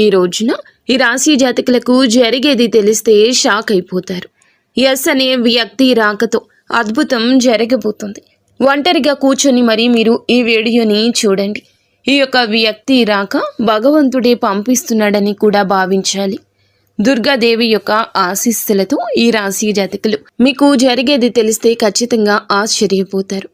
ఈ రోజున ఈ రాశి జాతకులకు జరిగేది తెలిస్తే షాక్ అయిపోతారు. ఎస్ అనే వ్యక్తి రాకతో అద్భుతం జరగబోతుంది. ఒంటరిగా కూర్చొని మరి మీరు ఈ వీడియోని చూడండి. ఈ యొక్క వ్యక్తి రాక భగవంతుడే పంపిస్తున్నాడని కూడా భావించాలి. దుర్గాదేవి యొక్క ఆశీస్సులతో ఈ రాశి జాతకులు మీకు జరిగేది తెలిస్తే ఖచ్చితంగా ఆశ్చర్యపోతారు.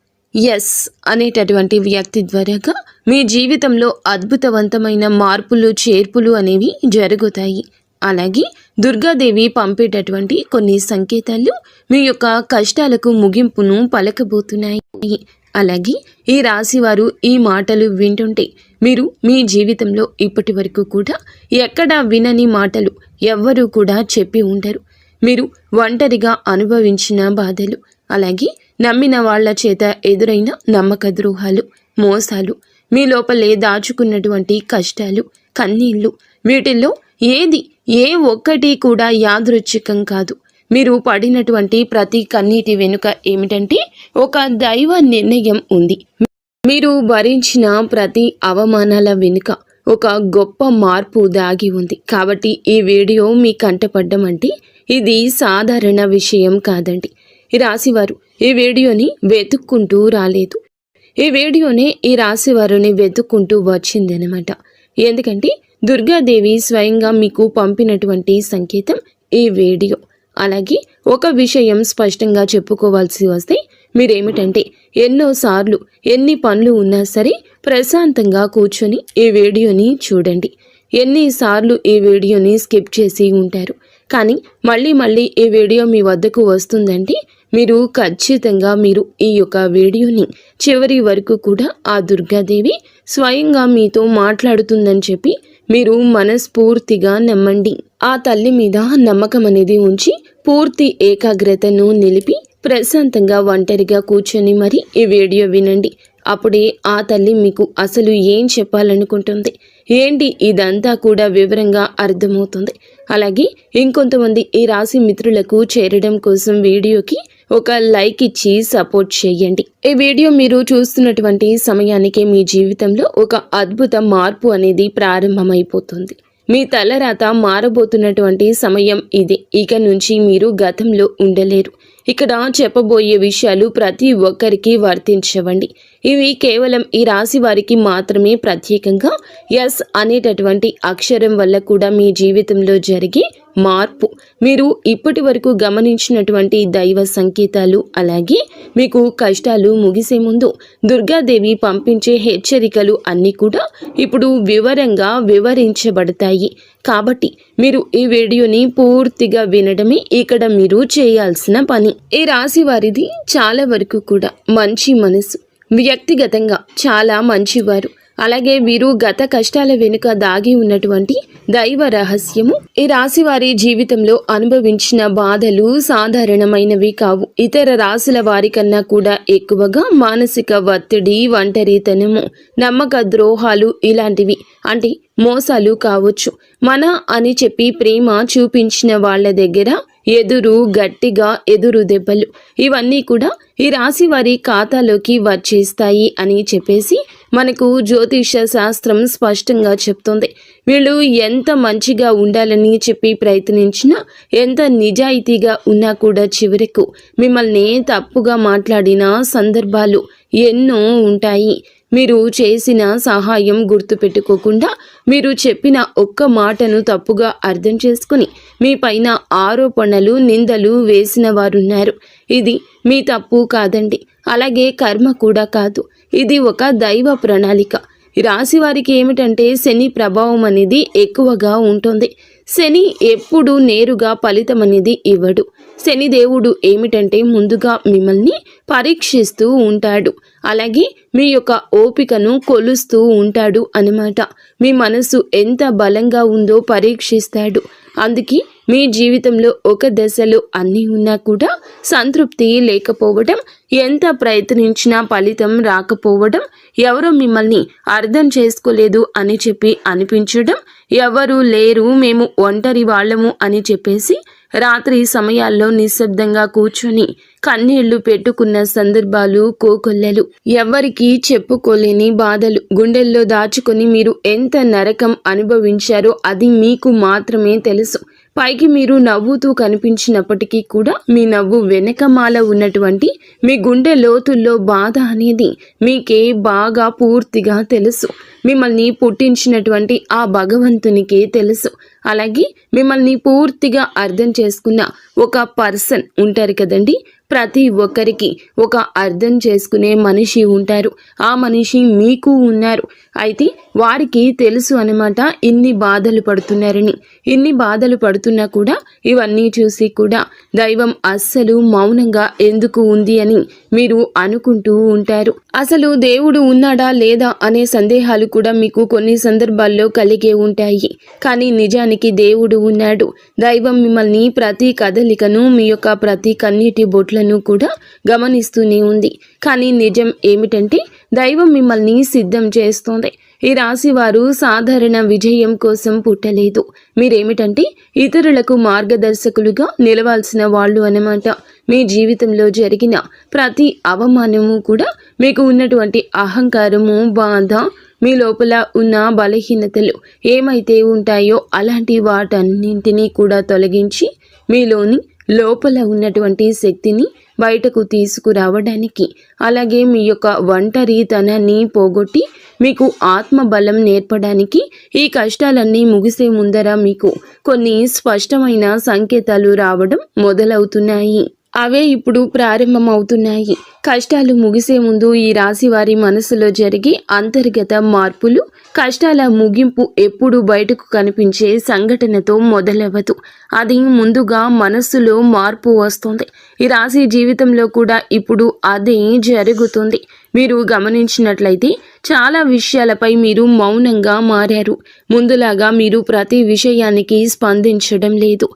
ఎస్ అనేటటువంటి వ్యక్తి ద్వారాగా మీ జీవితంలో అద్భుతవంతమైన మార్పులు చేర్పులు అనేవి జరుగుతాయి. అలాగే దుర్గాదేవి పంపేటటువంటి కొన్ని సంకేతాలు మీ యొక్క కష్టాలకు ముగింపును పలకబోతున్నాయి. అలాగే ఈ రాశి వారు ఈ మాటలు వింటుంటే మీరు మీ జీవితంలో ఇప్పటి వరకు కూడా ఎక్కడా వినని మాటలు ఎవ్వరూ కూడా చెప్పి ఉండరు. మీరు ఒంటరిగా అనుభవించిన బాధలు, అలాగే నమ్మిన వాళ్ల చేత ఎదురైన నమ్మక ద్రోహాలు, మోసాలు, మీ లోపలే దాచుకున్నటువంటి కష్టాలు, కన్నీళ్లు, వీటిల్లో ఏ ఒక్కటి కూడా యాదృచ్ఛికం కాదు. మీరు పడినటువంటి ప్రతి కన్నీటి వెనుక ఏమిటంటే ఒక దైవ నిర్ణయం ఉంది. మీరు భరించిన ప్రతి అవమానాల వెనుక ఒక గొప్ప మార్పు దాగి ఉంది. కాబట్టి ఈ వీడియో మీ కంటపడ్డం అంటే ఇది సాధారణ విషయం కాదండి. ఈ రాశివారు ఈ వీడియోని వెతుక్కుంటూ రాలేదు. ఈ వీడియోనే ఈ రాశివారిని వెతుక్కుంటూ వచ్చిందనమాట. ఎందుకంటే దుర్గాదేవి స్వయంగా మీకు పంపినటువంటి సంకేతం ఈ వీడియో. అలాగే ఒక విషయం స్పష్టంగా చెప్పుకోవాల్సి వస్తే మీరేమిటంటే ఎన్నోసార్లు ఎన్ని పనులు ఉన్నా సరే ప్రశాంతంగా కూర్చొని ఈ వీడియోని చూడండి. ఎన్నిసార్లు ఈ వీడియోని స్కిప్ చేసి ఉంటారు. కానీ మళ్ళీ ఈ వీడియో మీ వద్దకు వస్తుందంటే మీరు ఖచ్చితంగా ఈ యొక్క వీడియోని చివరి వరకు కూడా ఆ దుర్గాదేవి స్వయంగా మీతో మాట్లాడుతుందని చెప్పి మీరు మనస్ఫూర్తిగా నమ్మండి. ఆ తల్లి మీద నమ్మకం అనేది ఉంచి పూర్తి ఏకాగ్రతను నిలిపి ప్రశాంతంగా ఒంటరిగా కూర్చొని మరి ఈ వీడియో వినండి. అప్పుడే ఆ తల్లి మీకు అసలు ఏం చెప్పాలనుకుంటుంది ఏంటి ఇదంతా కూడా వివరంగా అర్థమవుతుంది. అలాగే ఇంకొంతమంది ఈ రాశి మిత్రులకు చేరడం కోసం వీడియోకి ఒక లైక్ ఇచ్చి సపోర్ట్ చేయండి. ఈ వీడియో మీరు చూస్తున్నటువంటి సమయానికి మీ జీవితంలో ఒక అద్భుత మార్పు అనేది ప్రారంభమైపోతుంది. మీ తలరాత మారబోతున్నటువంటి సమయం ఇది. ఇక నుంచి మీరు గతంలో ఉండలేరు. ఇక్కడ చెప్పబోయే విషయాలు ప్రతి ఒక్కరికి వర్తించవండి. ఇవి కేవలం ఈ రాశి వారికి మాత్రమే ప్రత్యేకంగా ఎస్ అనేటటువంటి అక్షరం వల్ల కూడా మీ జీవితంలో జరిగే మార్పు, మీరు ఇప్పటి వరకు గమనించినటువంటి దైవ సంకేతాలు, అలాగే మీకు కష్టాలు ముగిసే ముందు దుర్గాదేవి పంపించే హెచ్చరికలు అన్నీ కూడా ఇప్పుడు వివరంగా వివరించబడతాయి. కాబట్టి మీరు ఈ వీడియోని పూర్తిగా వినడమే ఇక్కడ మీరు చేయాల్సిన పని. ఈ రాశి వారిది చాలా వరకు కూడా మంచి మనసు, వ్యక్తిగతంగా చాలా మంచివారు. అలాగే వీరు గత కష్టాల వెనుక దాగి ఉన్నటువంటి దైవ రహస్యము. ఈ రాశి వారి జీవితంలో అనుభవించిన బాధలు సాధారణమైనవి కావు. ఇతర రాశుల వారి కన్నా కూడా ఎక్కువగా మానసిక ఒత్తిడి, ఒంటరితనము, నమ్మక ద్రోహాలు ఇలాంటివి, అంటే మోసాలు కావచ్చు. మన అని చెప్పి ప్రేమ చూపించిన వాళ్ళ దగ్గర గట్టిగా ఎదురు దెబ్బలు, ఇవన్నీ కూడా ఈ రాశి వారి ఖాతాలోకి వచ్చేస్తాయి అని చెప్పేసి మనకు జ్యోతిష శాస్త్రం స్పష్టంగా చెప్తోంది. వీళ్ళు ఎంత మంచిగా ఉండాలని చెప్పి ప్రయత్నించినా, ఎంత నిజాయితీగా ఉన్నా కూడా చివరకు మిమ్మల్ని తప్పుగా మాట్లాడిన సందర్భాలు ఎన్నో ఉంటాయి. మీరు చేసిన సహాయం గుర్తుపెట్టుకోకుండా మీరు చెప్పిన ఒక్క మాటను తప్పుగా అర్థం చేసుకుని మీ పైన ఆరోపణలు, నిందలు వేసిన వారున్నారు. ఇది మీ తప్పు కాదండి. అలాగే కర్మ కూడా కాదు. ఇది ఒక దైవ ప్రణాళిక. రాశి వారికి ఏమిటంటే శని ప్రభావం అనేది ఎక్కువగా ఉంటుంది. శని ఎప్పుడు నేరుగా ఫలితం అనేది ఇవ్వడు. శని దేవుడు ఏమిటంటే ముందుగా మిమ్మల్ని పరీక్షిస్తూ ఉంటాడు. అలాగే మీ యొక్క ఓపికను కొలుస్తూ ఉంటాడు అన్నమాట. మీ మనసు ఎంత బలంగా ఉందో పరీక్షిస్తాడు. అందుకే మీ జీవితంలో ఒక దశలో అన్నీ ఉన్నా కూడా సంతృప్తి లేకపోవడం, ఎంత ప్రయత్నించినా ఫలితం రాకపోవడం, ఎవరో మిమ్మల్ని అర్థం చేసుకోలేదు అని చెప్పి అనిపించడం, ఎవరు లేరు మేము ఒంటరి వాళ్ళము అని చెప్పేసి రాత్రి సమయాల్లో నిశ్శబ్దంగా కూర్చొని కన్నీళ్లు పెట్టుకున్న సందర్భాలు కోకొల్లలు. ఎవ్వరికీ చెప్పుకోలేని బాధలు గుండెల్లో దాచుకొని మీరు ఎంత నరకం అనుభవించారో అది మీకు మాత్రమే తెలుసు. పైకి మీరు నవ్వుతూ కనిపించినప్పటికీ కూడా మీ నవ్వు వెనకమాల ఉన్నటువంటి మీ గుండె లోతుల్లో బాధ అనేది మీకే బాగా పూర్తిగా తెలుసు. మిమ్మల్ని పుట్టించినటువంటి ఆ భగవంతునికే తెలుసు. అలాగే మిమ్మల్ని పూర్తిగా అర్థం చేసుకున్న ఒక పర్సన్ ఉంటారు కదండి. ప్రతి ఒక్కరికి ఒక అర్థం చేసుకునే మనిషి ఉంటారు. ఆ మనిషి మీకు ఉన్నారు. అయితే వారికి తెలుసు అన్నమాట ఇన్ని బాధలు పడుతున్నారని. ఇన్ని బాధలు పడుతున్నా కూడా ఇవన్నీ చూసి కూడా దైవం అస్సలు మౌనంగా ఎందుకు ఉంది అని మీరు అనుకుంటూ ఉంటారు. అసలు దేవుడు ఉన్నాడా లేదా అనే సందేహాలు కూడా మీకు కొన్ని సందర్భాల్లో కలిగే ఉంటాయి. కానీ నిజానికి దేవుడు ఉన్నాడు. దైవం మిమ్మల్ని ప్రతి కదలికను, మీ యొక్క ప్రతి కన్నీటి బొట్లను కూడా గమనిస్తూనే ఉంది. కానీ నిజం ఏమిటంటే దైవం మిమ్మల్ని సిద్ధం చేస్తోంది. ఈ రాశి వారు సాధారణ విజయం కోసం పుట్టలేదు. మీరేమిటంటే ఇతరులకు మార్గదర్శకులుగా నిలవాల్సిన వాళ్ళు అన్నమాట. మీ జీవితంలో జరిగిన ప్రతి అవమానము కూడా మీకు ఉన్నటువంటి అహంకారము, బాధ, మీ లోపల ఉన్న బలహీనతలు ఏమైతే ఉంటాయో అలాంటి వాటన్నింటినీ కూడా తొలగించి మీలోని లోపల ఉన్నటువంటి శక్తిని బయటకు తీసుకురావడానికి, అలాగే మీ యొక్క ఒంటరితనాన్ని పోగొట్టి మీకు ఆత్మబలం నేర్పడానికి ఈ కష్టాలన్నీ ముగిసే ముందర మీకు కొన్ని స్పష్టమైన సంకేతాలు రావడం మొదలవుతున్నాయి. అవే ఇప్పుడు ప్రారంభమవుతున్నాయి. కష్టాలు ముగిసే ముందు ఈ రాశి వారి మనసులో జరిగే అంతర్గత మార్పులు, కష్టాల ముగింపు ఎప్పుడు బయటకు కనిపించే సంఘటనతో మొదలవ్వదు. అది ముందుగా మనస్సులో మార్పు వస్తుంది. ఈ రాశి జీవితంలో కూడా ఇప్పుడు అదే జరుగుతుంది. మీరు గమనించినట్లయితే చాలా విషయాలపై మీరు మౌనంగా మారారు. ముందులాగా మీరు ప్రతి విషయానికి స్పందించడం లేదు.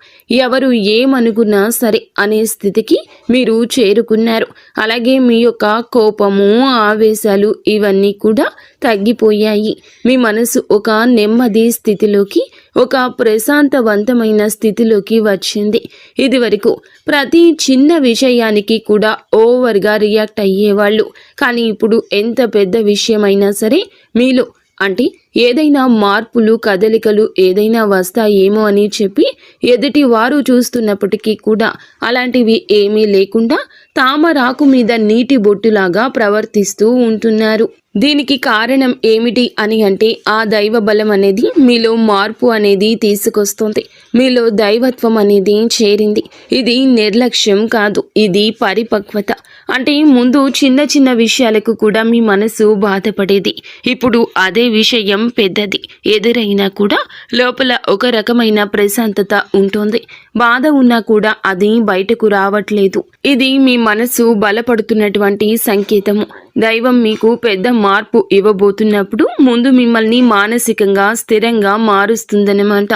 ఎవరు ఏమనుకున్నా సరే అనే స్థితికి మీరు చేరుకున్నారు. అలాగే మీ యొక్క కోపము, ఆవేశాలు ఇవన్నీ కూడా తగ్గిపోయాయి. మీ మనసు ఒక నెమ్మది స్థితిలోకి, ఒక ప్రశాంతవంతమైన స్థితిలోకి వచ్చింది. ఇది వరకు ప్రతి చిన్న విషయానికి కూడా ఓవర్గా రియాక్ట్ అయ్యేవాళ్ళు. కానీ ఇప్పుడు ఎంత పెద్ద విషయమైనా సరే మీలో అంటే ఏదైనా మార్పులు, కదలికలు ఏదైనా వస్తాయేమో అని చెప్పి ఎదుటి వారు చూస్తున్నప్పటికీ కూడా అలాంటివి ఏమీ లేకుండా తామరాకు మీద నీటి బొట్టులాగా ప్రవర్తిస్తూ ఉంటున్నారు. దీనికి కారణం ఏమిటి అని అంటే ఆ దైవ బలం అనేది మీలో మార్పు అనేది తీసుకొస్తుంది. మీలో దైవత్వం అనేది చేరింది. ఇది నిర్లక్ష్యం కాదు, ఇది పరిపక్వత. అంటే ముందు చిన్న చిన్న విషయాలకు కూడా మీ మనసు బాధపడేది. ఇప్పుడు అదే విషయం పెద్దది ఎదురైనా కూడా లోపల ఒక రకమైన ప్రశాంతత ఉంటుంది. బాధ ఉన్నా కూడా అది బయటకు రావట్లేదు. ఇది మీ మనసు బలపడుతున్నటువంటి సంకేతము. దైవం మీకు పెద్ద మార్పు ఇవ్వబోతున్నప్పుడు ముందు మిమ్మల్ని మానసికంగా స్థిరంగా మారుస్తుందన్నమాట.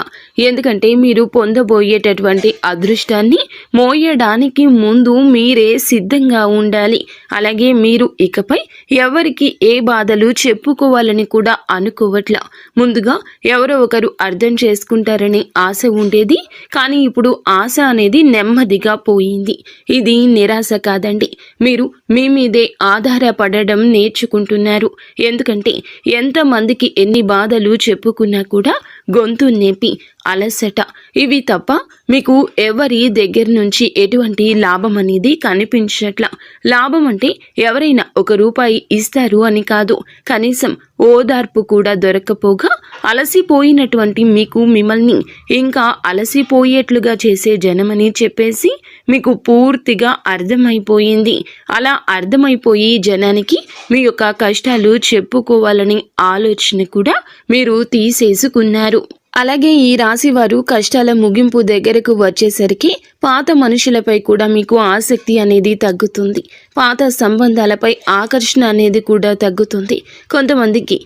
ఎందుకంటే మీరు పొందబోయేటటువంటి అదృష్టాన్ని మోయడానికి ముందు మీరే సిద్ధంగా ఉండాలి. అలాగే మీరు ఇకపై ఎవరికి ఏ బాధలు చెప్పుకోవాలని కూడా అనుకోవట్లా. ముందుగా ఎవరో ఒకరు అర్థం చేసుకుంటారని ఆశ ఉండేది. కానీ ఇప్పుడు ఆశ అనేది నెమ్మదిగా పోయింది. ఇది నిరాశ కాదండి. మీరు మీ మీదే ఆధారపడడం నేర్చుకుంటున్నారు. ఎందుకంటే ఎంతమందికి ఎన్ని బాధలు చెప్పుకున్నా కూడా గొంతు నొప్పి, అలసట ఇవి తప్ప మీకు ఎవరి దగ్గర నుంచి ఎటువంటి లాభం అనేది కనిపించట్లా. లాభం అంటే ఎవరైనా ₹1 ఇస్తారు అని కాదు, కనీసం ఓదార్పు కూడా దొరకపోగా అలసిపోయినటువంటి మీకు మిమ్మల్ని ఇంకా అలసిపోయేట్లుగా చేసే జనమని చెప్పేసి మీకు పూర్తిగా అర్థమైపోయింది. అలా అర్థమైపోయి జనానికి మీ యొక్క కష్టాలు చెప్పుకోవాలని ఆలోచన కూడా మీరు తీసేసుకున్నారు. అలాగే ఈ రాశి వారు కష్టాల ముగింపు దగ్గరకు వచ్చేసరికి పాత మనుషులపై కూడా మీకు ఆసక్తి అనేది తగ్గుతుంది. పాత సంబంధాలపై ఆకర్షణ అనేది కూడా తగ్గుతుంది. కొంతమందికి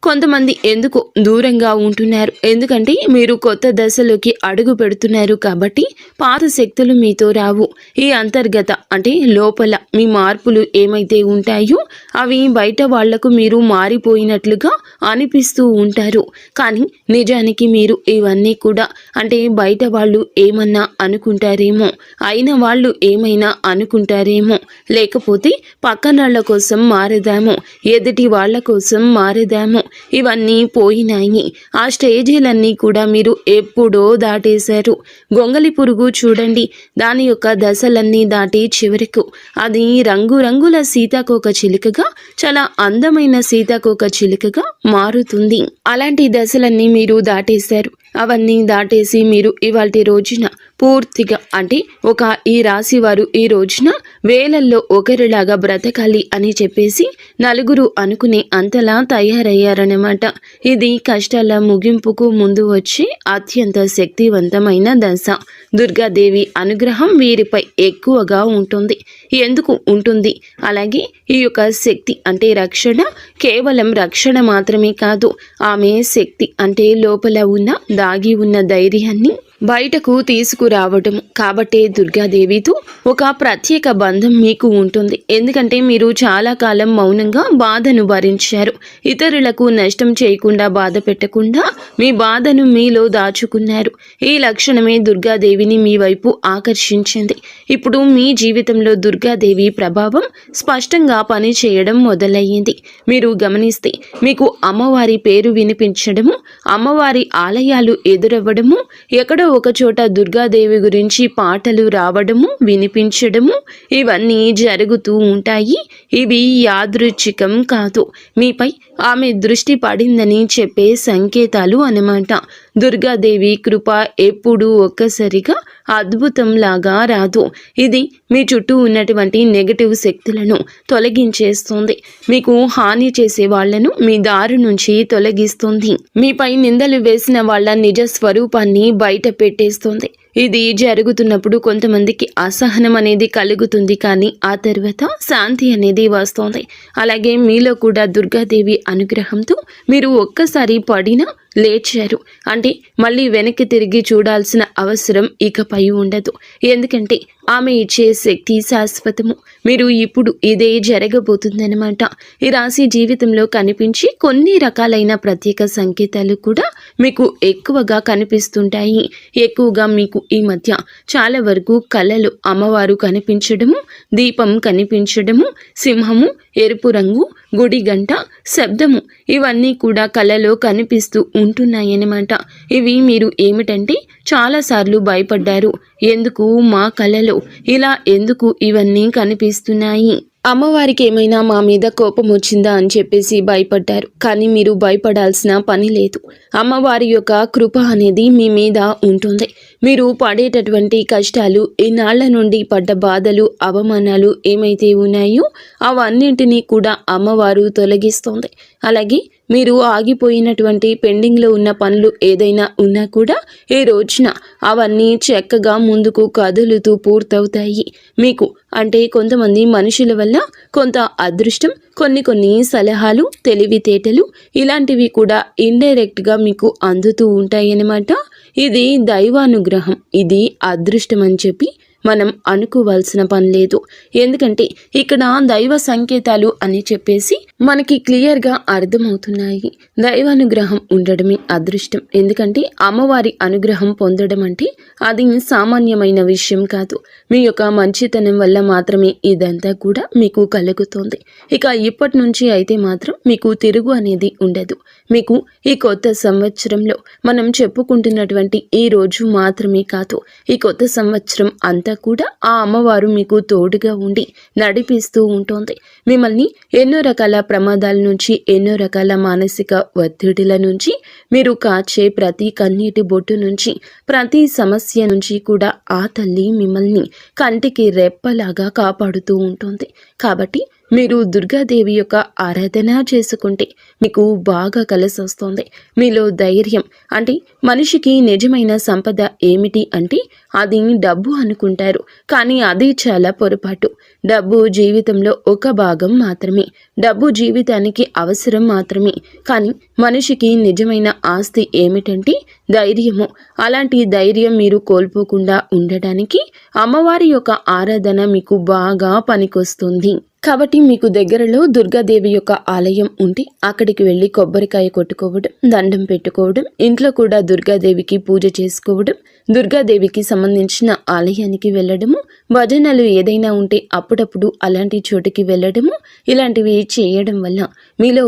కొంతమంది ఎందుకు దూరంగా ఉంటున్నారు, ఎందుకంటే మీరు కొత్త దశలోకి అడుగు పెడుతున్నారు కాబట్టి పాత శక్తులు మీతో రావు. ఈ అంతర్గత అంటే లోపల మీ మార్పులు ఏమైతే ఉంటాయో అవి బయట వాళ్లకు మీరు మారిపోయినట్లుగా అనిపిస్తూ ఉంటారు. కానీ నిజానికి మీరు ఇవన్నీ కూడా అంటే బయట వాళ్ళు ఏమన్నా అనుకుంటారేమో, అయిన వాళ్ళు ఏమైనా అనుకుంటారేమో, లేకపోతే పక్కనాళ్ల కోసం మారదాము, ఎదుటి వాళ్ల కోసం మారదాము, ఇవన్నీ పోయినాయి. ఆ స్టేజీలన్నీ కూడా మీరు ఎప్పుడో దాటేశారు. గొంగలి పురుగు చూడండి, దాని యొక్క దశలన్నీ దాటి చివరకు అది రంగురంగుల సీతాకోక చిలుకగా, చాలా అందమైన సీతాకోక చిలుకగా మారుతుంది. అలాంటి దశలన్నీ మీరు దాటేశారు. అవన్నీ దాటేసి మీరు ఇవాల్టి రోజున పూర్తిగా అంటే ఒక ఈ రాశి వారు ఈ రోజున వేలల్లో ఒకరిలాగా బ్రతకాలి అని చెప్పేసి నలుగురు అనుకునే అంతలా తయారయ్యారన్నమాట. ఇది కష్టాల ముగింపుకు ముందు వచ్చే అత్యంత శక్తివంతమైన దశ. దుర్గాదేవి అనుగ్రహం వీరిపై ఎక్కువగా ఉంటుంది. ఎందుకు ఉంటుంది? అలాగే ఈ యొక్క శక్తి అంటే రక్షణ కేవలం రక్షణ మాత్రమే కాదు, ఆమె శక్తి అంటే లోపల ఉన్న దాగి ఉన్న ధైర్యాన్ని బయటకు తీసుకురావటం. కాబట్టే దుర్గాదేవితో ఒక ప్రత్యేక బంధం మీకు ఉంటుంది. ఎందుకంటే మీరు చాలా కాలం మౌనంగా బాధను భరించారు. ఇతరులకు నష్టం చేయకుండా బాధ పెట్టకుండా మీ బాధను మీలో దాచుకున్నారు. ఈ లక్షణమే దుర్గాదేవిని మీ వైపు ఆకర్షించింది. ఇప్పుడు మీ జీవితంలో దుర్గాదేవి ప్రభావం స్పష్టంగా పనిచేయడం మొదలయ్యింది. మీరు గమనిస్తే మీకు అమ్మవారి పేరు వినిపించడము, అమ్మవారి ఆలయాలు ఎదురవ్వడము, ఎక్కడో ఒక చోట దుర్గాదేవి గురించి పాటలు రావడము, వినిపించడము, ఇవన్నీ జరుగుతూ ఉంటాయి. ఇవి యాదృచ్ఛికం కాదు, మీపై ఆమె దృష్టి పడిందని చెప్పే సంకేతాలు అన్నమాట. దుర్గాదేవి కృప ఎప్పుడూ ఒక్కసారిగా అద్భుతంలాగా రాదు. ఇది మీ చుట్టూ ఉన్నటువంటి నెగటివ్ శక్తులను తొలగించేస్తుంది. మీకు హాని చేసే వాళ్లను మీ దారి నుంచి తొలగిస్తుంది. మీపై నిందలు వేసిన వాళ్ళ నిజ స్వరూపాన్ని బయట పెట్టేస్తుంది. ఇది జరుగుతున్నప్పుడు కొంతమందికి అసహనం అనేది కలుగుతుంది, కానీ ఆ తర్వాత శాంతి అనేది వస్తుంది. అలాగే మీలో కూడా దుర్గాదేవి అనుగ్రహంతో మీరు ఒక్కసారి పడినా లేచారు అంటే మళ్ళీ వెనక్కి తిరిగి చూడాల్సిన అవసరం ఇకపై ఉండదు. ఎందుకంటే ఆమె ఇచ్చే శక్తి శాశ్వతము. మీరు ఇప్పుడు ఇదే జరగబోతుందన్నమాట. ఈ రాశి జీవితంలో కనిపించి కొన్ని రకాలైన ప్రత్యేక సంకేతాలు కూడా మీకు ఎక్కువగా కనిపిస్తుంటాయి. ఎక్కువగా మీకు ఈ మధ్య చాలా వరకు కళలు అమ్మవారు కనిపించడము, దీపం కనిపించడము, సింహము, ఎరుపు రంగు, గుడి గంట, శబ్దము, ఇవన్నీ కూడా కళలో కనిపిస్తూ ఉంటున్నాయన్నమాట. ఇవి మీరు ఏమిటంటే చాలాసార్లు భయపడ్డారు. ఎందుకు మా కళలో ఇలా ఎందుకు ఇవన్నీ కనిపిస్తున్నాయి, అమ్మవారికి ఏమైనా మా మీద కోపం వచ్చిందా అని చెప్పేసి భయపడ్డారు. కానీ మీరు భయపడాల్సిన పని లేదు. అమ్మవారి యొక్క కృప అనేది మీ మీద ఉంటుంది. మీరు పడేటటువంటి కష్టాలు, ఇన్నాళ్ల నుండి పడ్డ బాధలు, అవమానాలు ఏమైతే ఉన్నాయో అవన్నింటినీ కూడా అమ్మవారు తొలగిస్తుంది. అలాగే మీరు ఆగిపోయినటువంటి పెండింగ్లో ఉన్న పనులు ఏదైనా ఉన్నా కూడా ఈ రోజున అవన్నీ చక్కగా ముందుకు కదులుతూ పూర్తవుతాయి. మీకు అంటే కొంతమంది మనుషుల వల్ల కొంత అదృష్టం, కొన్ని సలహాలు, తెలివితేటలు ఇలాంటివి కూడా ఇండైరెక్ట్గా మీకు అందుతూ ఉంటాయన్నమాట. ఇది దైవానుగ్రహం, ఇది అదృష్టం అని చెప్పి మనం అనుకోవాల్సిన పని లేదు. ఎందుకంటే ఇక్కడ దైవ సంకేతాలు అని చెప్పేసి మనకి క్లియర్గా అర్థమవుతున్నాయి. దైవానుగ్రహం ఉండడమే అదృష్టం. ఎందుకంటే అమ్మవారి అనుగ్రహం పొందడం అంటే అది సామాన్యమైన విషయం కాదు. మీ యొక్క మంచితనం వల్ల మాత్రమే ఇదంతా కూడా మీకు కలుగుతుంది. ఇక ఇప్పటి నుంచి అయితే మాత్రం మీకు తిరుగు అనేది ఉండదు. మీకు ఈ కొత్త సంవత్సరంలో మనం చెప్పుకుంటున్నటువంటి ఈ రోజు మాత్రమే కాదు, ఈ కొత్త సంవత్సరం అంతా కూడా ఆ అమ్మవారు మీకు తోడుగా ఉండి నడిపిస్తూ ఉంటుంది. మిమ్మల్ని ఎన్నో రకాల ప్రమాదాల నుంచి, ఎన్నో రకాల మానసిక ఒత్తిడిల నుంచి, మీరు కాచే ప్రతి కన్నీటి బొట్టు నుంచి, ప్రతి సమస్య నుంచి కూడా ఆ తల్లి మిమ్మల్ని కంటికి రెప్పలాగా కాపాడుతూ ఉంటుంది. కాబట్టి మీరు దుర్గాదేవి యొక్క ఆరాధన చేసుకుంటే మీకు బాగా కలిసి వస్తుంది. మీలో ధైర్యం అంటే మనిషికి నిజమైన సంపద ఏమిటి అంటే అది డబ్బు అనుకుంటారు, కానీ అది చాలా పొరపాటు. డబ్బు జీవితంలో ఒక భాగం మాత్రమే, డబ్బు జీవితానికి అవసరం మాత్రమే. కానీ మనిషికి నిజమైన ఆస్తి ఏమిటంటే ధైర్యము. అలాంటి ధైర్యం మీరు కోల్పోకుండా ఉండడానికి అమ్మవారి యొక్క ఆరాధన మీకు బాగా పనికొస్తుంది. కాబట్టి మీకు దగ్గరలో దుర్గాదేవి యొక్క ఆలయం ఉంటే అక్కడికి వెళ్ళి కొబ్బరికాయ కొట్టుకోవడం, దండం పెట్టుకోవడం, ఇంట్లో కూడా దుర్గాదేవికి పూజ చేసుకోవడం, దుర్గాదేవికి సంబంధించిన ఆలయానికి వెళ్ళడము, భజనలు ఏదైనా ఉంటే అప్పుడప్పుడు అలాంటి చోటుకి వెళ్ళడము, ఇలాంటివి చేయడం వల్ల మీలో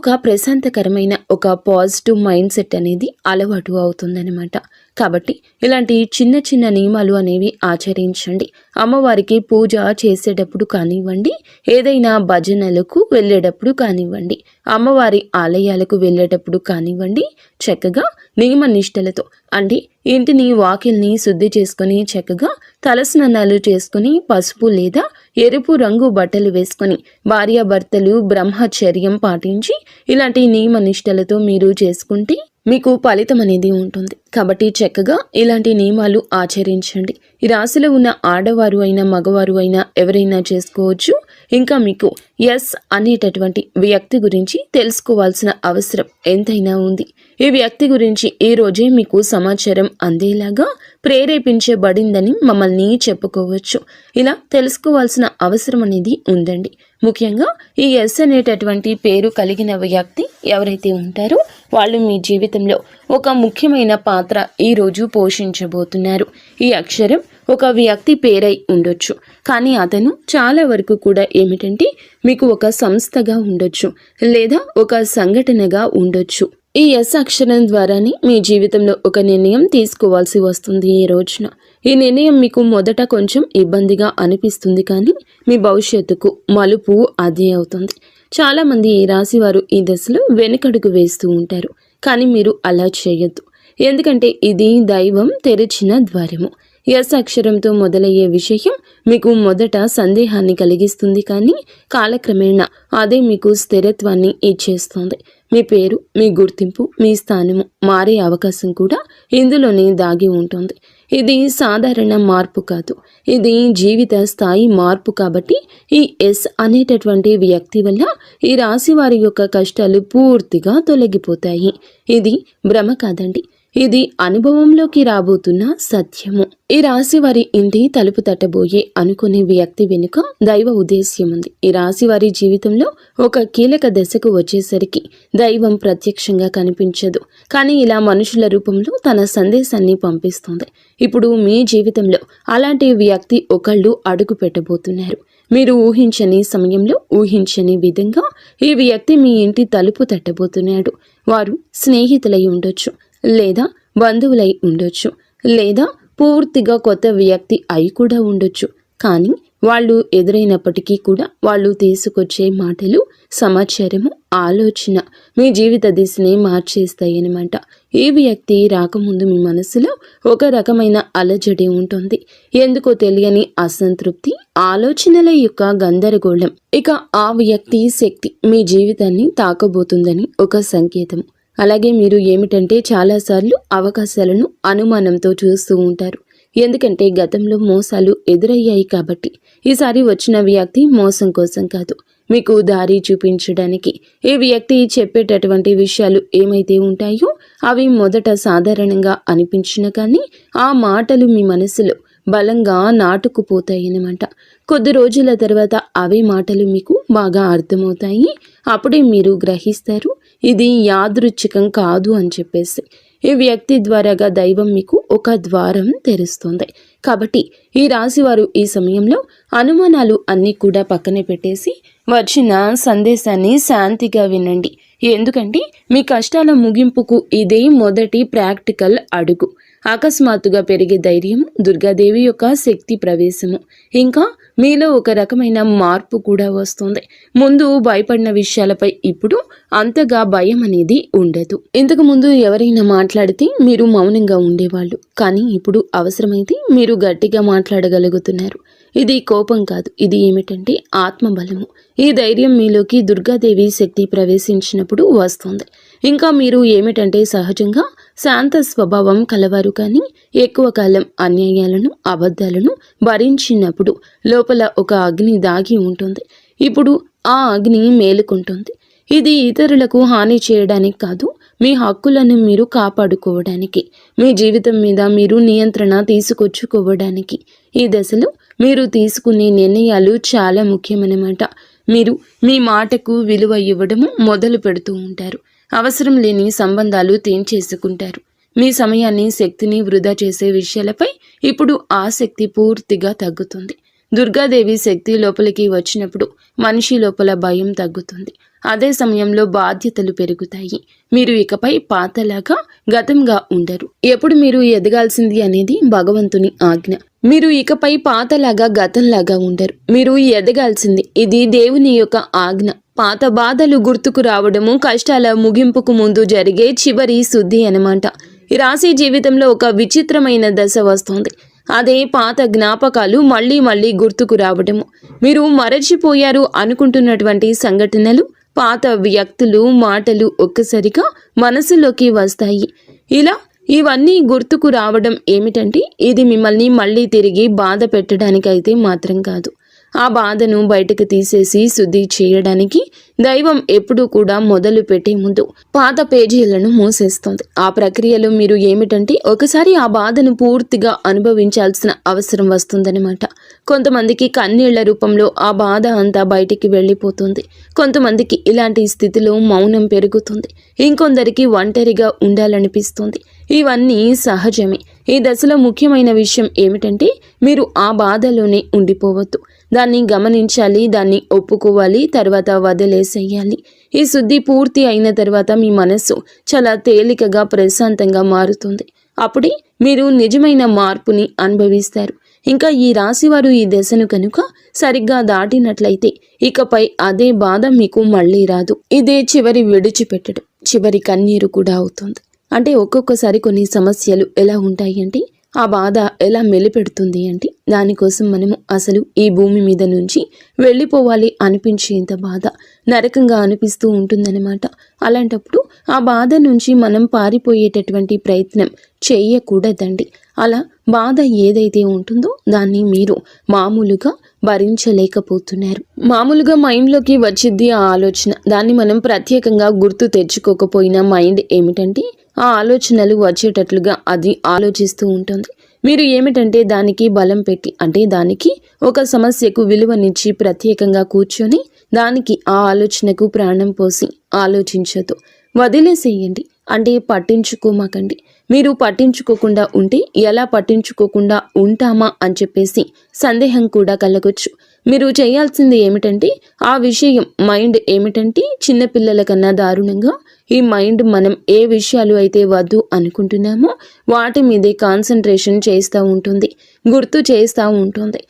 ఒక ప్రశాంతకరమైన ఒక పాజిటివ్ మైండ్ సెట్ అనేది అలవాటు అవుతుందన్నమాట. కాబట్టి ఇలాంటి చిన్న చిన్న నియమాలు అనేవి ఆచరించండి. అమ్మవారికి పూజ చేసేటప్పుడు కానివ్వండి, ఏదైనా భజనలకు వెళ్ళేటప్పుడు కానివ్వండి, అమ్మవారి ఆలయాలకు వెళ్ళేటప్పుడు కానివ్వండి, చక్కగా నియమ నిష్టలతో అంటే ఇంటిని వాకిల్ని శుద్ధి చేసుకుని చక్కగా తలస్నానాలు చేసుకుని పసుపు లేదా ఎరుపు రంగు బట్టలు వేసుకొని భార్యాభర్తలు బ్రహ్మచర్యం పాటించి ఇలాంటి నియమ నిష్టలతో మీరు చేసుకుంటే మీకు ఫలితం అనేది ఉంటుంది. కాబట్టి చక్కగా ఇలాంటి నియమాలు ఆచరించండి. ఈ రాశిలో ఉన్న ఆడవారు అయినా మగవారు అయినా ఎవరైనా చేసుకోవచ్చు. ఇంకా మీకు ఎస్ అనేటటువంటి వ్యక్తి గురించి తెలుసుకోవాల్సిన అవసరం ఎంతైనా ఉంది. ఈ వ్యక్తి గురించి ఈ రోజే మీకు సమాచారం అందేలాగా ప్రేరేపించబడిందని మమ్మల్ని చెప్పుకోవచ్చు. ఇలా తెలుసుకోవాల్సిన అవసరం అనేది ఉందండి. ముఖ్యంగా ఈ ఎస్ అనేటటువంటి పేరు కలిగిన వ్యక్తి ఎవరైతే ఉంటారో వాళ్ళు మీ జీవితంలో ఒక ముఖ్యమైన పాత్ర ఈరోజు పోషించబోతున్నారు. ఈ అక్షరం ఒక వ్యక్తి పేరై ఉండొచ్చు, కానీ అతను చాలా వరకు కూడా ఏమిటంటే మీకు ఒక సంస్థగా ఉండొచ్చు లేదా ఒక సంఘటనగా ఉండొచ్చు. ఈ ఎస్ అక్షరం ద్వారానే మీ జీవితంలో ఒక నిర్ణయం తీసుకోవాల్సి వస్తుంది. ఈ రోజున ఈ నిర్ణయం మీకు మొదట కొంచెం ఇబ్బందిగా అనిపిస్తుంది, కానీ మీ భవిష్యత్తుకు మలుపు అదే అవుతుంది. చాలామంది ఈ రాశి వారు ఈ దశలో వెనుకడుగు వేస్తూ ఉంటారు, కానీ మీరు అలా చేయొద్దు. ఎందుకంటే ఇది దైవం తెరిచిన ద్వారము. ఎస్ అక్షరంతో మొదలయ్యే విషయం మీకు మొదట సందేహాన్ని కలిగిస్తుంది, కానీ కాలక్రమేణా అదే మీకు స్థిరత్వాన్ని ఇచ్చేస్తుంది. మీ పేరు, మీ గుర్తింపు, మీ స్థానము మారే అవకాశం కూడా ఇందులోనే దాగి ఉంటుంది. ఇది సాధారణ మార్పు కాదు, ఇది జీవిత స్థాయి మార్పు. కాబట్టి ఈ ఎస్ అనేటటువంటి వ్యక్తి వల్ల ఈ రాశి వారి యొక్క కష్టాలు పూర్తిగా తొలగిపోతాయి. ఇది భ్రమ కాదండి, ఇది అనుభవంలోకి రాబోతున్న సత్యము. ఈ రాశి వారి ఇంటి తలుపు తట్టబోయే అనుకునే వ్యక్తి వెనుక దైవ ఉద్దేశ్యం ఉంది. ఈ రాశి వారి జీవితంలో ఒక కీలక దశకు వచ్చేసరికి దైవం ప్రత్యక్షంగా కనిపించదు, కానీ ఇలా మనుషుల రూపంలో తన సందేశాన్ని పంపిస్తుంది. ఇప్పుడు మీ జీవితంలో అలాంటి వ్యక్తి ఒకళ్ళు అడుగు పెట్టబోతున్నారు. మీరు ఊహించని సమయంలో ఊహించని విధంగా ఈ వ్యక్తి మీ ఇంటి తలుపు తట్టబోతున్నాడు. వారు స్నేహితులై ఉండొచ్చు, లేదా బంధువులై ఉండొచ్చు, లేదా పూర్తిగా కొత్త వ్యక్తి అయి కూడా ఉండొచ్చు. కానీ వాళ్ళు ఎదురైనప్పటికీ కూడా వాళ్ళు తీసుకొచ్చే మాటలు, సమాచారము, ఆలోచన మీ జీవిత దిశని మార్చేస్తాయన్నమాట. ఈ వ్యక్తి రాకముందు మీ మనసులో ఒక రకమైన అలజడి ఉంటుంది. ఎందుకో తెలియని అసంతృప్తి, ఆలోచనల యొక్క గందరగోళం. ఇక ఆ వ్యక్తి శక్తి మీ జీవితాన్ని తాకబోతుందని ఒక సంకేతం. అలాగే మీరు ఏమిటంటే చాలాసార్లు అవకాశాలను అనుమానంతో చూస్తూ ఉంటారు. ఎందుకంటే గతంలో మోసాలు ఎదురయ్యాయి కాబట్టి. ఈసారి వచ్చిన వ్యక్తి మోసం కోసం కాదు, మీకు దారి చూపించడానికి. ఈ వ్యక్తి చెప్పేటటువంటి విషయాలు ఏమైతే ఉంటాయో అవి మొదట సాధారణంగా అనిపించిన కానీ ఆ మాటలు మీ మనసులో బలంగా నాటుకుపోతాయన్నమాట. కొద్ది రోజుల తర్వాత అవే మాటలు మీకు బాగా అర్థమవుతాయి. అప్పుడే మీరు గ్రహిస్తారు ఇది యాదృచ్ఛికం కాదు అని చెప్పేసి. ఈ వ్యక్తి ద్వారాగా దైవం మీకు ఒక ద్వారం తెరుస్తుంది. కాబట్టి ఈ రాశివారు ఈ సమయంలో అనుమానాలు అన్నీ కూడా పక్కనే పెట్టేసి వచ్చిన సందేశాన్ని శాంతిగా వినండి. ఎందుకంటే మీ కష్టాల ముగింపుకు ఇదే మొదటి ప్రాక్టికల్ అడుగు. అకస్మాత్తుగా పెరిగే ధైర్యం, దుర్గాదేవి యొక్క శక్తి ప్రవేశము, ఇంకా మీలో ఒక రకమైన మార్పు కూడా వస్తుంది. ముందు భయపడిన విషయాలపై ఇప్పుడు అంతగా భయం అనేది ఉండదు. ఇంతకు ముందు ఎవరైనా మాట్లాడితే మీరు మౌనంగా ఉండేవాళ్ళు, కానీ ఇప్పుడు అవసరమైతే మీరు గట్టిగా మాట్లాడగలుగుతున్నారు. ఇది కోపం కాదు, ఇది ఏమిటంటే ఆత్మబలము. ఈ ధైర్యం మీలోకి దుర్గాదేవి శక్తి ప్రవేశించినప్పుడు వస్తుంది. ఇంకా మీరు ఏమిటంటే సహజంగా శాంత స్వభావం కలవారు, కానీ ఎక్కువ కాలం అన్యాయాలను అబద్ధాలను భరించినప్పుడు లోపల ఒక అగ్ని దాగి ఉంటుంది. ఇప్పుడు ఆ అగ్ని మేలుకుంటుంది. ఇది ఇతరులకు హాని చేయడానికి కాదు, మీ హక్కులను మీరు కాపాడుకోవడానికి, మీ జీవితం మీద మీరు నియంత్రణ తీసుకొచ్చుకోవడానికి. ఈ దశలో మీరు తీసుకునే నిర్ణయాలు చాలా ముఖ్యమన్నమాట. మీరు మీ మాటకు విలువ ఇవ్వడము మొదలు పెడుతూ ఉంటారు. అవసరం లేని సంబంధాలు తెంచేసుకుంటారు. మీ సమయాన్ని శక్తిని వృధా చేసే విషయాలపై ఇప్పుడు ఆసక్తి పూర్తిగా తగ్గుతుంది. దుర్గాదేవి శక్తి లోపలికి వచ్చినప్పుడు మనిషి లోపల భయం తగ్గుతుంది. అదే సమయంలో బాధ్యతలు పెరుగుతాయి. మీరు ఇకపై పాతలాగా గతంగా ఉండరు. ఎప్పుడు మీరు ఎదగాల్సింది అనేది భగవంతుని ఆజ్ఞ. మీరు ఇకపై పాతలాగా గతంలాగా ఉండరు. మీరు ఎదగాల్సింది, ఇది దేవుని యొక్క ఆజ్ఞ. పాత బాధలు గుర్తుకు రావడము కష్టాల ముగింపుకు ముందు జరిగే చివరి శుద్ధి అన్నమాట. ఈ రాశి జీవితంలో ఒక విచిత్రమైన దశ వస్తుంది. అదే పాత జ్ఞాపకాలు మళ్ళీ మళ్ళీ గుర్తుకు రావడము. మీరు మరచిపోయారు అనుకుంటున్నటువంటి సంఘటనలు, పాత వ్యక్తులు, మాటలు ఒక్కసారిగా మనసులోకి వస్తాయి. ఇలా ఇవన్నీ గుర్తుకు రావడం ఏమిటంటే ఇది మిమ్మల్ని మళ్ళీ తిరిగి బాధ పెట్టడానికైతే మాత్రం కాదు. ఆ బాధను బయటకు తీసేసి శుద్ధి చేయడానికి దైవం ఎప్పుడూ కూడా మొదలు పెట్టే ముందు పాత పేజీలను మూసేస్తుంది. ఆ ప్రక్రియలో మీరు ఏమిటంటే ఒకసారి ఆ బాధను పూర్తిగా అనుభవించాల్సిన అవసరం వస్తుందన్నమాట. కొంతమందికి కన్నీళ్ల రూపంలో ఆ బాధ అంతా బయటికి వెళ్ళిపోతుంది. కొంతమందికి ఇలాంటి స్థితిలో మౌనం పెరుగుతుంది. ఇంకొందరికి ఒంటరిగా ఉండాలనిపిస్తుంది. ఇవన్నీ సహజమే. ఈ దశలో ముఖ్యమైన విషయం ఏమిటంటే మీరు ఆ బాధలోనే ఉండిపోవద్దు. దాన్ని గమనించాలి, దాన్ని ఒప్పుకోవాలి, తర్వాత వదిలేసేయాలి. ఈ శుద్ధి పూర్తి అయిన తర్వాత మీ మనస్సు చాలా తేలికగా ప్రశాంతంగా మారుతుంది. అప్పుడే మీరు నిజమైన మార్పుని అనుభవిస్తారు. ఇంకా ఈ రాశివారు ఈ దశను కనుక సరిగ్గా దాటినట్లయితే ఇకపై అదే బాధ మీకు మళ్ళీ రాదు. ఇదే చివరి విడిచిపెట్టడం, చివరి కన్నీరు కూడా అవుతుంది. అంటే ఒక్కొక్కసారి కొన్ని సమస్యలు ఎలా ఉంటాయి అంటే ఆ బాధ ఎలా మెలిపెడుతుంది అంటే దానికోసం మనము అసలు ఈ భూమి మీద నుంచి వెళ్ళిపోవాలి అనిపించేంత బాధ నరకంగా అనిపిస్తూ ఉంటుందన్నమాట. అలాంటప్పుడు ఆ బాధ నుంచి మనం పారిపోయేటటువంటి ప్రయత్నం చేయకూడదండి. అలా బాధ ఏదైతే ఉంటుందో దాన్ని మీరు మామూలుగా భరించలేకపోతున్నారు. మామూలుగా మైండ్లోకి వచ్చింది ఆ ఆలోచన. దాన్ని మనం ప్రత్యేకంగా గుర్తు తెచ్చుకోకపోయినా మైండ్ ఏమిటంటే ఆ ఆలోచనలు వచ్చేటట్లుగా అది ఆలోచిస్తూ ఉంటుంది. మీరు ఏమిటంటే దానికి బలం పెట్టి, అంటే దానికి ఒక సమస్యకు విలువనిచ్చి ప్రత్యేకంగా కూర్చొని దానికి ఆ ఆలోచనకు ప్రాణం పోసి ఆలోచించదు, వదిలేసేయండి. అంటే పట్టించుకోమాకండి. మీరు పట్టించుకోకుండా ఉంటే ఎలా పట్టించుకోకుండా ఉంటామా అని చెప్పేసి సందేహం కూడా కలగొచ్చు. మీరు చేయాల్సింది ఏమిటంటే ఆ విషయం మైండ్ ఏమిటంటే చిన్నపిల్లల కన్నా దారుణంగా ఈ మైండ్ మనం ఏ విషయాలు అయితే వద్దు అనుకుంటున్నామో వాటి మీదే కాన్సన్ట్రేషన్ చేస్తూ ఉంటుంది, గుర్తు చేస్తూ ఉంటుంది.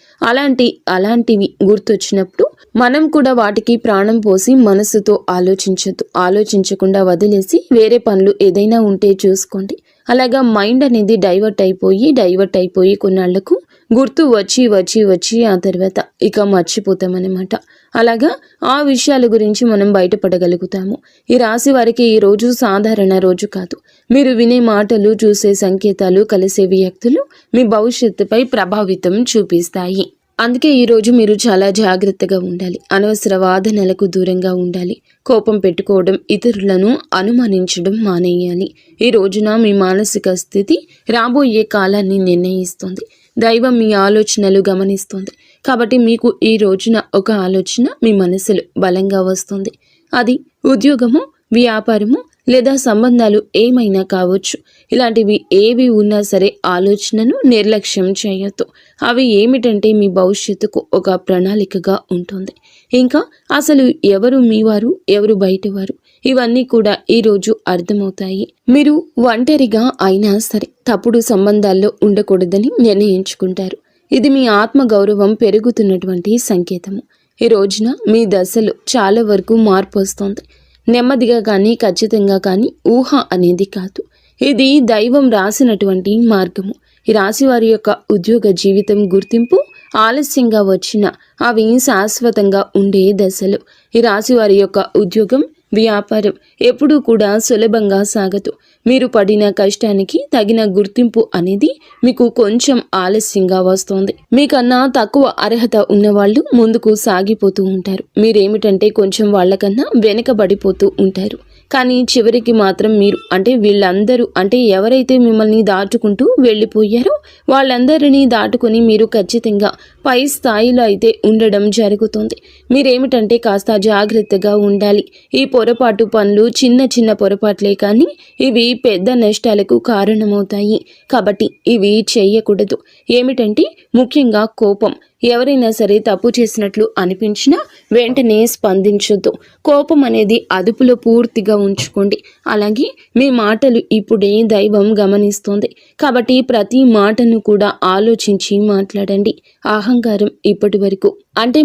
అలాంటివి గుర్తొచ్చినప్పుడు మనం కూడా వాటికి ప్రాణం పోసి మనసుతో ఆలోచించొద్దు. ఆలోచించకుండా వదిలేసి వేరే పనులు ఏదైనా ఉంటే చూసుకోండి. అలాగా మైండ్ అనేది డైవర్ట్ అయిపోయి కొన్నాళ్లకు గుర్తు వచ్చి ఆ తర్వాత ఇక మర్చిపోతామన్నమాట. అలాగా ఆ విషయాల గురించి మనం బయటపడగలుగుతాము. ఈ రాశి వారికి ఈ రోజు సాధారణ రోజు కాదు. మీరు వినే మాటలు, చూసే సంకేతాలు, కలిసే వ్యక్తులు మీ భవిష్యత్తుపై ప్రభావితం చూపిస్తాయి. అందుకే ఈరోజు మీరు చాలా జాగ్రత్తగా ఉండాలి. అనవసర వాదనలకు దూరంగా ఉండాలి. కోపం పెట్టుకోవడం, ఇతరులను అనుమానించడం మానేయాలి. ఈ రోజున మీ మానసిక స్థితి రాబోయే కాలాన్ని నిర్ణయిస్తుంది. దైవం మీ ఆలోచనలు గమనిస్తుంది. కాబట్టి మీకు ఈ రోజున ఒక ఆలోచన మీ మనసులో బలంగా వస్తుంది. అది ఉద్యోగము, వ్యాపారము లేదా సంబంధాలు ఏమైనా కావచ్చు. ఇలాంటివి ఏవి ఉన్నా సరే ఆలోచనను నిర్లక్ష్యం చేయొద్దు. అవి ఏమిటంటే మీ భవిష్యత్తుకు ఒక ప్రణాళికగా ఉంటుంది. ఇంకా అసలు ఎవరు మీవారు, ఎవరు బయటవారు, ఇవన్నీ కూడా ఈరోజు అర్థమవుతాయి. మీరు ఒంటరిగా అయినా సరే తప్పుడు సంబంధాల్లో ఉండకూడదని నిర్ణయించుకుంటారు. ఇది మీ ఆత్మగౌరవం పెరుగుతున్నటువంటి సంకేతము. ఈ రోజున మీ దశలో చాలా వరకు మార్పు వస్తుంది. నెమ్మదిగా కానీ ఖచ్చితంగా కానీ ఊహ అనేది కాదు. ఇది దైవం రాసినటువంటి మార్గము. ఈ రాశి వారి యొక్క ఉద్యోగ జీవితం గుర్తింపు ఆలస్యంగా వచ్చినా అవి శాశ్వతంగా ఉండే దశలు. ఈ రాశి వారి యొక్క ఉద్యోగం, వ్యాపారం ఎప్పుడూ కూడా సులభంగా సాగదు. మీరు పడిన కష్టానికి తగిన గుర్తింపు అనేది మీకు కొంచెం ఆలస్యంగా వస్తుంది. మీకన్నా తక్కువ అర్హత ఉన్నవాళ్ళు ముందుకు సాగిపోతూ ఉంటారు. మీరేమిటంటే కొంచెం వాళ్ళకన్నా వెనకబడిపోతూ ఉంటారు. కానీ చివరికి మాత్రం మీరు వీళ్ళందరూ ఎవరైతే మిమ్మల్ని దాటుకుంటూ వెళ్ళిపోయారో వాళ్ళందరినీ దాటుకుని మీరు ఖచ్చితంగా పై స్థాయిలో అయితే ఉండడం జరుగుతుంది. మీరేమిటంటే కాస్త జాగ్రత్తగా ఉండాలి. ఈ పొరపాటు పనులు చిన్న చిన్న పొరపాట్లే కానీ ఇవి పెద్ద నష్టాలకు కారణమవుతాయి. కాబట్టి ఇవి చేయకూడదు. ఏమిటంటే ముఖ్యంగా కోపం. ఎవరైనా సరే తప్పు చేసినట్లు అనిపించినా వెంటనే స్పందించొద్దు. కోపం అనేది అదుపులో పూర్తిగా ఉంచుకోండి. అలాగే మీ మాటలు ఇప్పుడే దైవం గమనిస్తోంది. కాబట్టి ప్రతి మాటను కూడా ఆలోచించి మాట్లాడండి. అహంకారం ఇప్పటి వరకు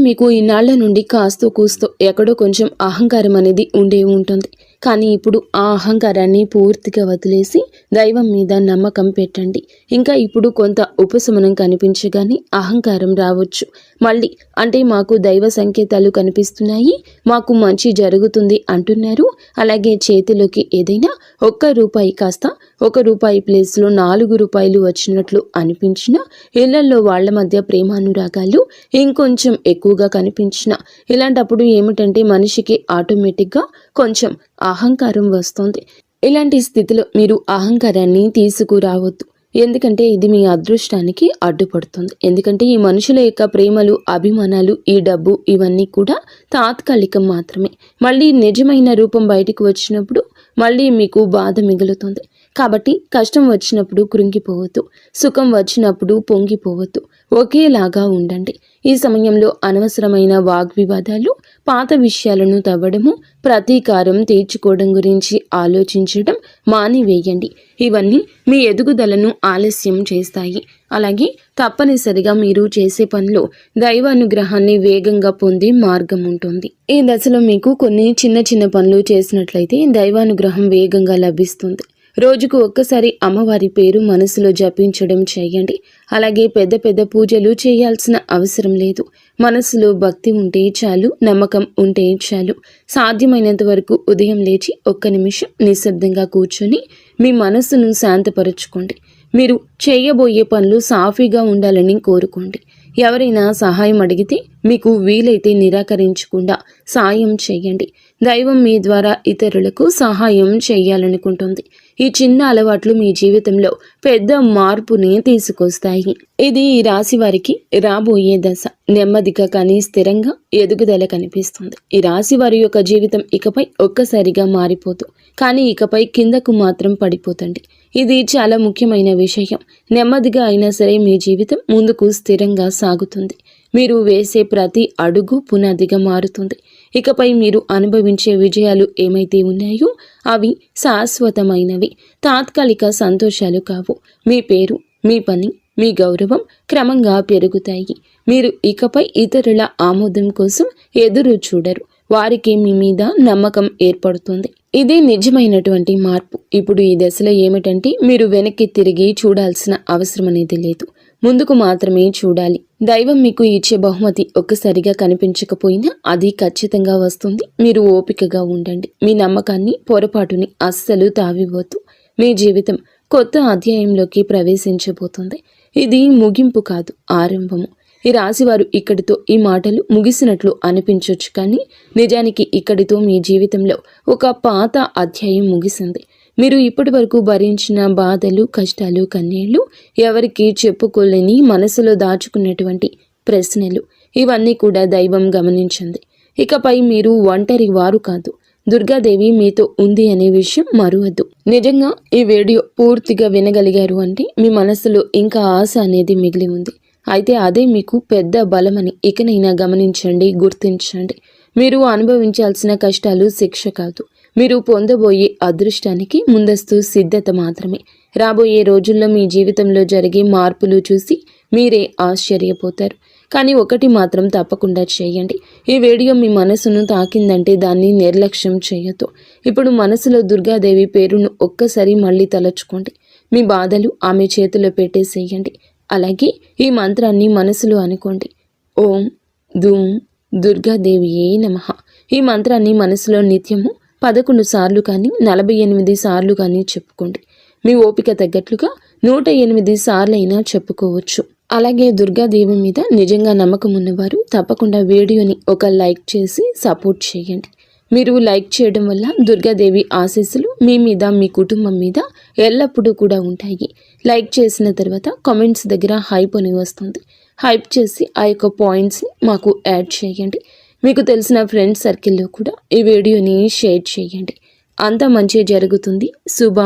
మీకు ఇన్నాళ్ల నుండి కాస్తో కూస్తో ఎక్కడో కొంచెం అహంకారం అనేది ఉండే ఉంటుంది. కానీ ఇప్పుడు ఆ అహంకారాన్ని పూర్తిగా వదిలేసి దైవం మీద నమ్మకం పెట్టండి. ఇంకా ఇప్పుడు కొంత ఉపశమనం కనిపించగానే అహంకారం రావచ్చు. మళ్ళీ మాకు దైవ సంకేతాలు కనిపిస్తున్నాయి, మాకు మంచి జరుగుతుంది అంటున్నారు. అలాగే చేతిలోకి ఏదైనా ₹1 కాస్త ₹1 ప్లేస్లో ₹4 వచ్చినట్లు అనిపించిన, ఇళ్లలో వాళ్ల మధ్య ప్రేమానురాగాలు ఇంకొంచెం ఎక్కువగా కనిపించిన, ఇలాంటప్పుడు ఏమిటంటే మనిషికి ఆటోమేటిక్గా కొంచెం అహంకారం వస్తుంది. ఇలాంటి స్థితిలో మీరు అహంకారాన్ని తీసుకురావద్దు. ఎందుకంటే ఇది మీ అదృష్టానికి అడ్డుపడుతుంది. ఎందుకంటే ఈ మనుషుల యొక్క ప్రేమలు, అభిమానాలు, ఈ డబ్బు ఇవన్నీ కూడా తాత్కాలికం మాత్రమే. మళ్ళీ నిజమైన రూపం బయటికి వచ్చినప్పుడు మళ్ళీ మీకు బాధ మిగులుతుంది. కాబట్టి కష్టం వచ్చినప్పుడు కృంగిపోవద్దు, సుఖం వచ్చినప్పుడు పొంగిపోవద్దు. ఒకేలాగా ఉండండి. ఈ సమయంలో అనవసరమైన వాగ్వివాదాలు, పాత విషయాలను తవ్వడము, ప్రతీకారం తీర్చుకోవడం గురించి ఆలోచించడం మానివేయండి. ఇవన్నీ మీ ఎదుగుదలను ఆలస్యం చేస్తాయి. అలాగే తప్పనిసరిగా మీరు చేసే పనిలో దైవానుగ్రహాన్ని వేగంగా పొందే మార్గం ఉంటుంది. ఈ దశలో మీకు కొన్ని చిన్న చిన్న పనులు చేసినట్లయితే దైవానుగ్రహం వేగంగా లభిస్తుంది. రోజుకు ఒక్కసారి అమ్మవారి పేరు మనసులో జపించడం చేయండి. అలాగే పెద్ద పెద్ద పూజలు చేయాల్సిన అవసరం లేదు. మనసులో భక్తి ఉంటే చాలు, నమ్మకం ఉంటే చాలు. సాధ్యమైనంత వరకు ఉదయం లేచి 1 నిమిషం నిశ్శబ్దంగా కూర్చొని మీ మనసును శాంతపరచుకోండి. మీరు చేయబోయే పనులు సాఫీగా ఉండాలని కోరుకోండి. ఎవరైనా సహాయం అడిగితే మీకు వీలైతే నిరాకరించకుండా సాయం చేయండి. దైవం మీ ద్వారా ఇతరులకు సహాయం చేయాలనుకుంటుంది. ఈ చిన్న అలవాట్లు మీ జీవితంలో పెద్ద మార్పుని తీసుకొస్తాయి. ఇది ఈ రాశి వారికి రాబోయే దశ. నెమ్మదిగా కానీ స్థిరంగా ఎదుగుదల కనిపిస్తుంది. ఈ రాశి వారి యొక్క జీవితం ఇకపై ఒక్కసారిగా మారిపోదు, కానీ ఇకపై కిందకు మాత్రం పడిపోతండి. ఇది చాలా ముఖ్యమైన విషయం. నెమ్మదిగా అయినా సరే మీ జీవితం ముందుకు స్థిరంగా సాగుతుంది. మీరు వేసే ప్రతి అడుగు పునాదిగా మారుతుంది. ఇకపై మీరు అనుభవించే విజయాలు ఏమైతే ఉన్నాయో అవి శాశ్వతమైనవి, తాత్కాలిక సంతోషాలు కావు. మీ పేరు, మీ పని, మీ గౌరవం క్రమంగా పెరుగుతాయి. మీరు ఇకపై ఇతరుల ఆమోదం కోసం ఎదురు చూడరు. వారికి మీ మీద నమ్మకం ఏర్పడుతుంది. ఇదే నిజమైనటువంటి మార్పు. ఇప్పుడు ఈ దశలో ఏమిటంటే మీరు వెనక్కి తిరిగి చూడాల్సిన అవసరం అనేది లేదు, ముందుకు మాత్రమే చూడాలి. దైవం మీకు ఇచ్చే బహుమతి ఒక్కసారిగా కనిపించకపోయినా అది ఖచ్చితంగా వస్తుంది. మీరు ఓపికగా ఉండండి. మీ నమ్మకాన్ని, పొరపాటుని అస్సలు తావివ్వద్దు. మీ జీవితం కొత్త అధ్యాయంలోకి ప్రవేశించబోతుంది. ఇది ముగింపు కాదు, ఆరంభము. ఈ రాశివారు ఇక్కడితో ఈ మాటలు ముగిసినట్లు అనిపించవచ్చు, కానీ నిజానికి ఇక్కడితో మీ జీవితంలో ఒక పాత అధ్యాయం ముగిసింది. మీరు ఇప్పటి వరకు భరించిన బాధలు, కష్టాలు, కన్నీళ్లు, ఎవరికి చెప్పుకోలేని మనసులో దాచుకున్నటువంటి ప్రశ్నలు, ఇవన్నీ కూడా దైవం గమనించింది. ఇకపై మీరు ఒంటరి వారు కాదు, దుర్గాదేవి మీతో ఉంది అనే విషయం మరువద్దు. నిజంగా ఈ వీడియో పూర్తిగా వినగలిగారు అంటే మీ మనసులో ఇంకా ఆశ అనేది మిగిలి ఉంది. అయితే అదే మీకు పెద్ద బలమని ఇకనైనా గమనించండి, గుర్తించండి. మీరు అనుభవించాల్సిన కష్టాలు శిక్ష కాదు, మీరు పొందబోయే అదృష్టానికి ముందస్తు సిద్ధత మాత్రమే. రాబోయే రోజుల్లో మీ జీవితంలో జరిగే మార్పులు చూసి మీరే ఆశ్చర్యపోతారు. కానీ ఒకటి మాత్రం తప్పకుండా చేయండి. ఈ వీడియో మీ మనసును తాకిందంటే దాన్ని నిర్లక్ష్యం చేయొద్దు. ఇప్పుడు మనసులో దుర్గాదేవి పేరును ఒక్కసారి మళ్ళీ తలచుకోండి. మీ బాధలు ఆమె చేతిలో పెట్టేసేయండి. అలాగే ఈ మంత్రాన్ని మనసులో అనుకోండి. ఓం ధూమ్ దుర్గాదేవియే నమః. ఈ మంత్రాన్ని మనసులో నిత్యము 11 సార్లు కానీ 48 సార్లు కానీ చెప్పుకోండి. మీ ఓపిక తగ్గట్లుగా 108 సార్లైనా చెప్పుకోవచ్చు. అలాగే దుర్గాదేవి మీద నిజంగా నమ్మకం ఉన్నవారు తప్పకుండా వీడియోని ఒక లైక్ చేసి సపోర్ట్ చేయండి. మీరు లైక్ చేయడం వల్ల దుర్గాదేవి ఆశీస్సులు మీ మీద మీ కుటుంబం మీద ఎల్లప్పుడూ కూడా ఉంటాయి. లైక్ చేసిన తర్వాత కామెంట్స్ దగ్గర హైప్ అని వస్తుంది. హైప్ చేసి ఆ యొక్క పాయింట్స్ని మాకు యాడ్ చేయండి. మీకు తెలిసిన ఫ్రెండ్స్ సర్కిల్లో కూడా ఈ వీడియోని షేర్ చేయండి. అంతా మంచి జరుగుతుంది. శుభం.